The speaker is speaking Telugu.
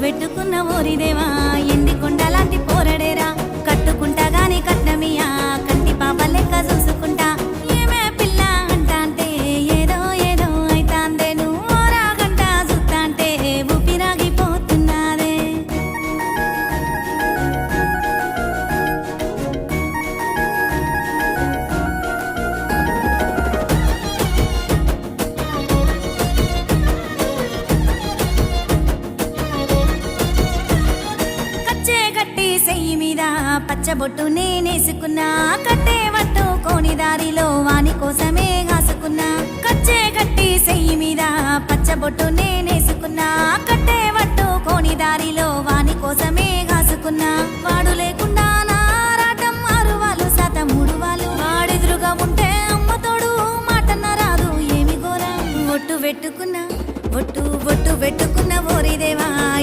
పెట్టుకున్న ఓరిదేవా ఎండి కొండలాంటి పోరడేరా కట్టుకుంటా గాని కట్నమియా కంటి పాప లెక్క చూసుకుంటా ఏమే పిల్ల అంటాంటే ఏదో ఏదో అయితాందే నువ్వు రాగంట చూస్తాంటే ఊపిరాగిపోతున్నాదే కచ్చే గట్టి సెయ్యి మీద పచ్చబొట్టు నేనేసుకున్నా కట్టే పట్టుకోని దారిలో వాని కోసమే కాసుకున్నా కచ్చే గట్టి సెయ్యి మీద పచ్చబొట్టు నేనేసుకున్నా కట్టే పట్టుకోని దారిలో వాని కోసమే కాసుకున్నా వాడు లేకుండా నా రాటం 6 వాళ్ళు శాత 3 వాళ్ళు వాడెదురుగా ఉంటే అమ్మ తోడు మాటన్న రాదు ఏమి ఘోరం ఒట్టు పెట్టుకున్నా ఒట్టు పెట్టుకున్న ఓరిదేవా